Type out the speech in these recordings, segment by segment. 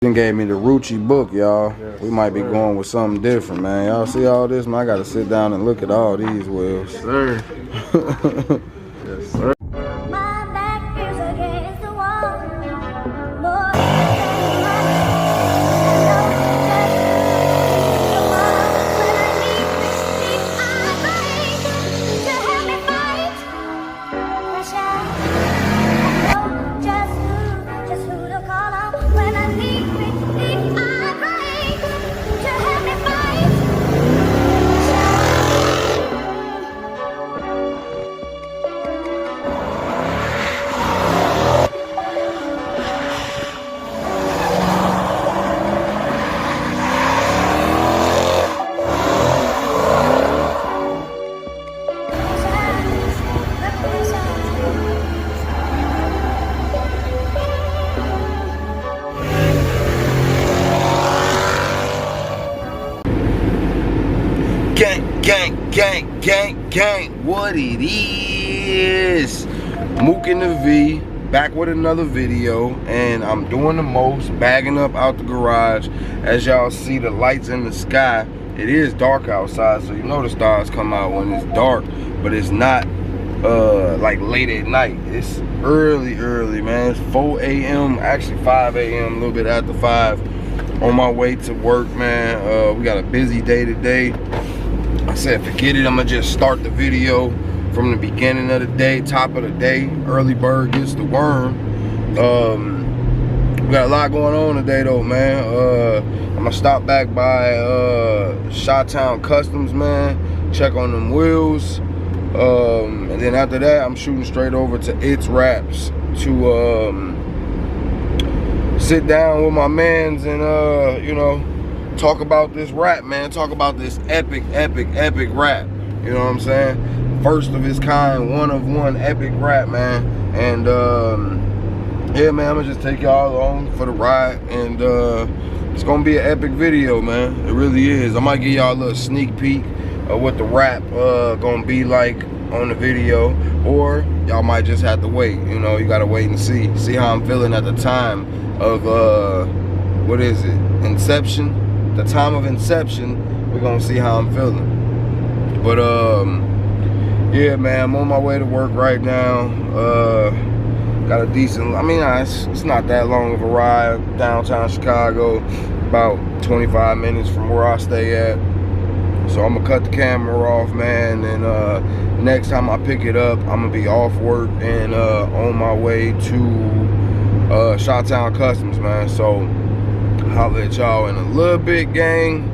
Then gave me the Rucci book, y'all. Yes, we might be going with something different, man. Y'all see all this, man? I gotta sit down and look at all these wheels. Yes, sir. Yes, sir. Gang, what it is? Mook in the V, back with another video, and I'm doing the most, bagging up out the garage. As y'all see the lights in the sky, it is dark outside, so you know the stars come out when it's dark, but it's not like late at night. It's early, man. It's 4 a.m., actually 5 a.m., a little bit after 5, on my way to work, man. We got a busy day today. I said, forget it, I'm gonna just start the video from the beginning of the day, top of the day. Early bird gets the worm. We got a lot going on today though, man. I'm gonna stop back by Chi-Town Customs, man. Check on them wheels. And then after that, I'm shooting straight over to It's Wraps to sit down with my mans and you know, talk about this rap, man. Talk about this epic rap. You know what I'm saying? First of its kind, one of one epic rap, man. And yeah, man, I'm gonna just take y'all along for the ride, and it's gonna be an epic video, man. It really is. I might give y'all a little sneak peek of what the rap gonna be like on the video, or y'all might just have to wait. You know, you gotta wait and see how I'm feeling at the time of what is it? Inception. The time of inception, we're gonna see how I'm feeling. But yeah, man, I'm on my way to work right now. Got a decent, I mean, it's not that long of a ride. Downtown Chicago, about 25 minutes from where I stay at. So I'm gonna cut the camera off, man, and next time I pick it up, I'm gonna be off work and on my way to Chi-Town Customs, man. So holla at y'all in a little bit, gang.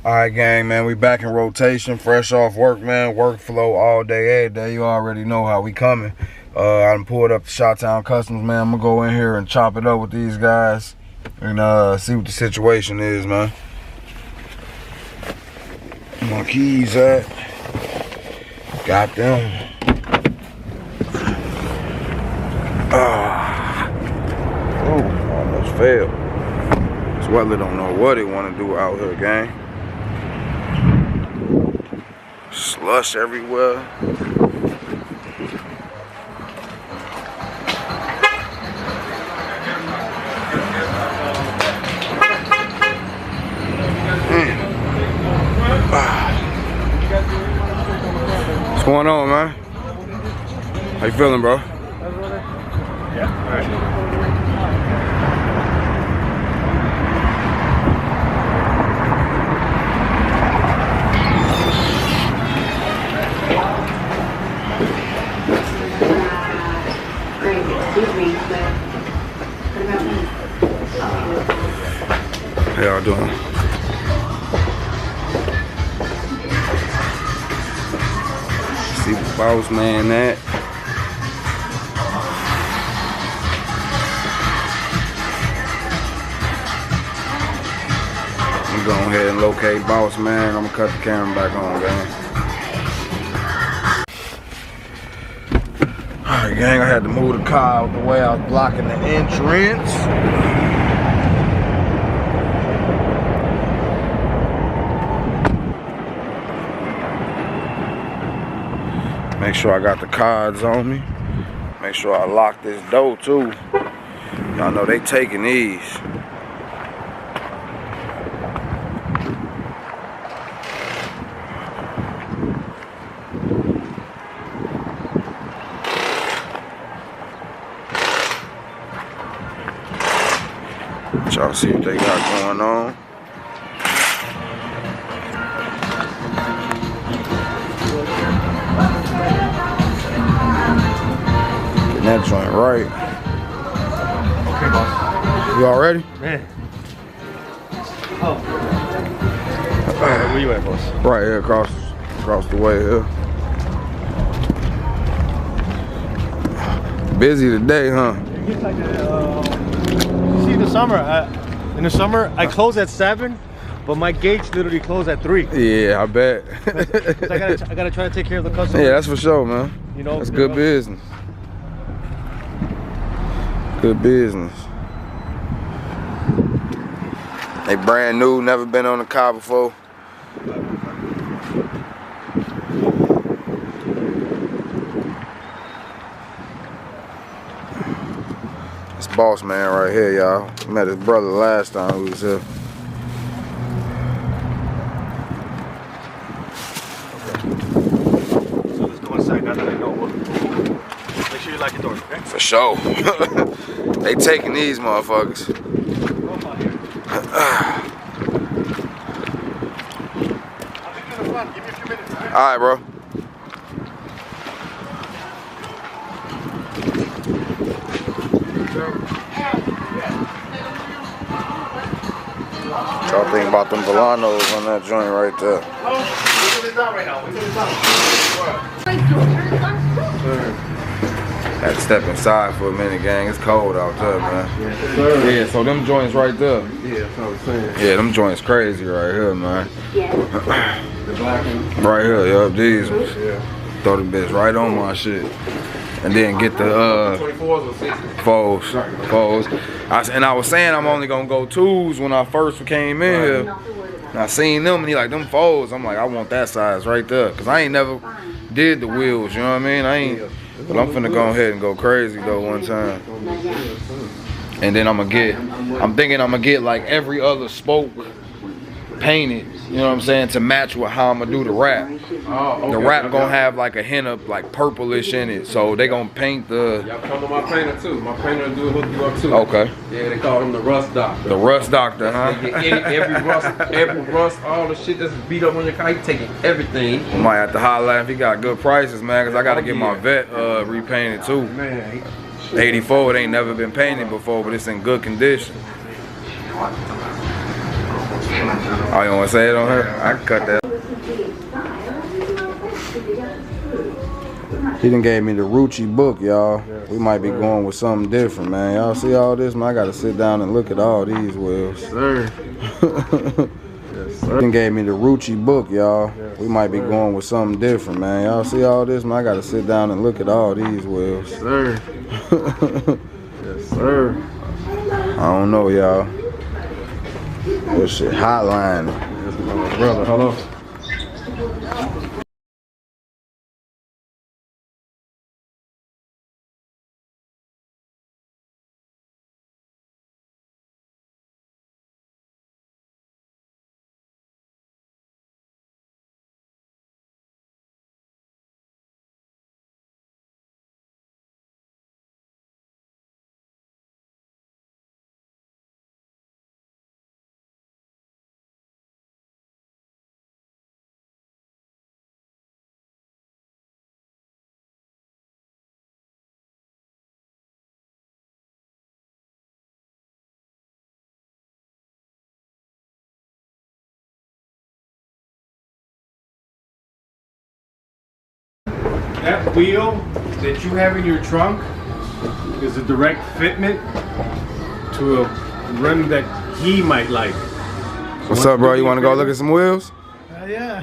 Alright, gang, man, we back in rotation, fresh off work, man. Workflow all day, every day. You already know how we coming. I done pulled up the Chi-Town Customs, man. I'm gonna go in here and chop it up with these guys and see what the situation is, man. My keys at? Got them. Oh, almost failed. This weather don't know what they want to do out here, gang. Slush everywhere. What's going on, man? How you feeling, bro? Yeah, all right. How y'all doing? See the boss man at. I'm going ahead and locate boss man. I'm gonna cut the camera back on, gang. Alright, gang, I had to move the car out the way. I was blocking the entrance. Make sure I got the cards on me. Make Make sure I lock this door too. Y'all know they taking these. Y'all see what they got going on. Getting that joint right. Okay, boss. You all ready? Man. Oh. Where you at, boss? Right here, across the way here. Busy today, huh? It's like see, in the summer, I close at 7, but my gates literally close at 3. Yeah, I bet. I gotta try to take care of the customer. Yeah, that's for sure, man. You know, that's good business. Good business. They brand new, never been on the car before. This boss man right here, y'all. Met his brother last time we was here. So let's go inside now that I know what. Make sure you lock your doors, okay? For sure. They taking these motherfuckers. Give me a few minutes, okay? All right, bro. Y'all think about them Volanos on that joint right there. Had to step inside for a minute, gang. It's cold out there, man. Yeah, so them joints right there. Yeah, that's what I'm saying. Yeah, them joints crazy right here, man. The black one? Right here, yup, these ones. Yeah. Throw the bitch right on my shit. And then get the 24s or 60s? foes. I was saying I'm only gonna go 2s when I first came in here. And I seen them and he like, them foes. I'm like, I want that size right there. Cause I ain't never did the wheels, you know what I mean? But I'm finna go ahead and go crazy though one time. And then I'm thinking I'm gonna get like every other spoke painted, you know what I'm saying, to match with how I'm gonna do the wrap. Oh, okay, the wrap gonna have like a hint of like purplish in it, so they gonna paint the. Y'all come to my painter too. My painter will hook you up too. Okay. Yeah, they call him the rust doctor. The rust doctor, huh? They get every rust, all the shit that's beat up on your car, he taking everything. Might have to holler at him if he got good prices, man, cause I gotta get my vet repainted too. Man. 84, it ain't never been painted before, but it's in good condition. Oh, you wanna say it on her? I can cut that. He done gave me the Rucci'S book, y'all. We might be going with something different, man. Y'all see all this, man? I gotta sit down and look at all these wheels. Sir. Yes, sir. He done gave me the Rucci'S book, y'all. We might be going with something different, man. Y'all see all this, man? I gotta sit down and look at all these wheels. Sir. Yes, sir. I don't know, y'all. This shit hotline. Brother, hello. That wheel that you have in your trunk is a direct fitment to a rim that he might like. What's up, bro? You want to go look at some wheels? Yeah.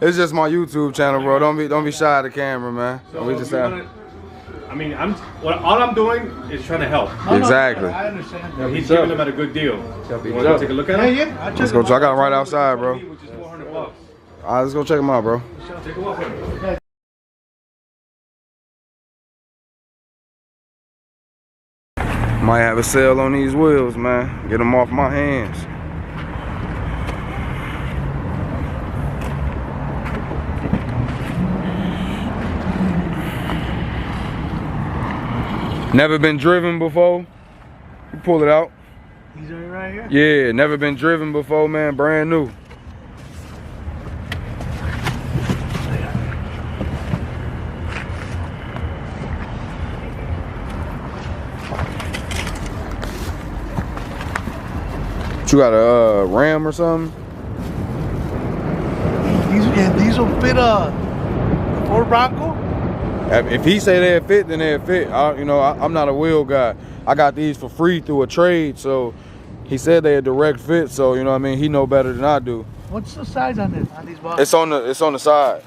It's just my YouTube channel, bro. Don't be shy of the camera, man. So We just all I'm doing is trying to help. Exactly. I understand. He's giving them at a good deal. You want to take a look at it? Yeah. Let's go check out right outside, bro. Which is $400. All right, let's go check them out, bro. Take a walk with him. Might have a sale on these wheels, man. Get them off my hands. Never been driven before? You pull it out. These are right here? Yeah, never been driven before, man. Brand new. You got a Ram or something? These will fit a Ford Bronco? If he say they fit, then they fit. I'm not a wheel guy. I got these for free through a trade, so he said they a direct fit. So you know what I mean. He know better than I do. What's the size on this? On these boxes? It's on the side.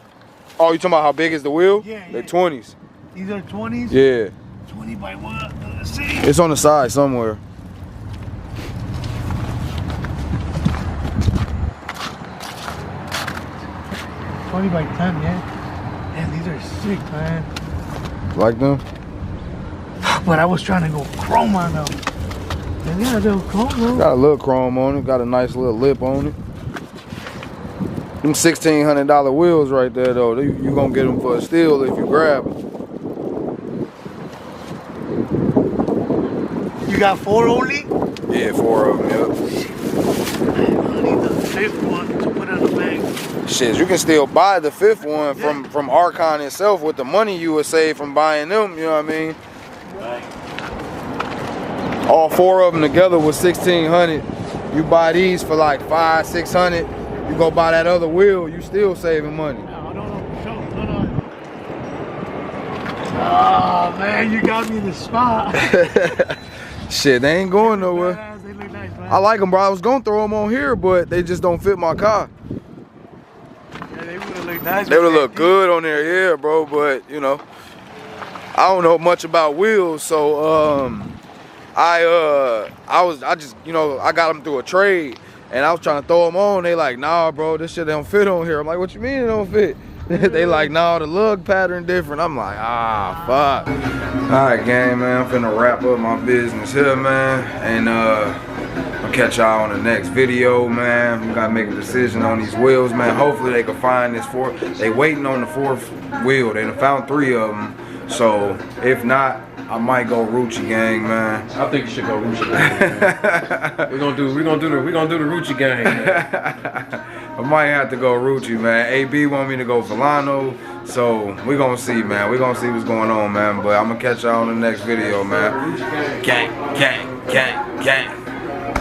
Oh, you talking about how big is the wheel? Yeah. They're 20s. These are 20s? Yeah. 20 by what? Let's see. It's on the side somewhere. By 10, yeah. Man, these are sick, man. Like them? But I was trying to go chrome on them. And yeah, they'll chrome though. Got a little chrome on it. Got a nice little lip on it. Them $1,600 wheels right there, though. You gonna get them for a steal if you grab them. You got 4 only? Yeah, 4 of them, yep. I need the 5th one to put in the bag. Shit, you can still buy the 5th one from Archon itself with the money you would save from buying them, you know what I mean? Right. All 4 of them together was $1,600. You buy these for like $500-600. You go buy that other wheel, you still saving money. No. Oh man, you got me in the spot. Shit, they ain't going nowhere. They look nice, man. I like them, bro. I was gonna throw them on here, but they just don't fit my car. Yeah, they would've looked nice. They would've looked good on there, yeah, bro. But you know, I don't know much about wheels, so I just I got them through a trade, and I was trying to throw them on. They like, nah, bro, this shit don't fit on here. I'm like, what you mean it don't fit? They like, nah, the lug pattern different. I'm like, fuck. All right, gang, man, I'm finna wrap up my business here, man, and I'll catch y'all on the next video, man. We gotta make a decision on these wheels, man. Hopefully they can find this 4th. They waiting on the 4th wheel. They done found 3 of them. So if not, I might go Rucci gang, man. I think you should go Rucci gang. Man. We're gonna do the Rucci gang. Man. I might have to go Rucci, man. AB want me to go Volano, so we gonna see, man. We gonna see what's going on, man. But I'm gonna catch y'all on the next video, man. Gang, gang, gang, gang.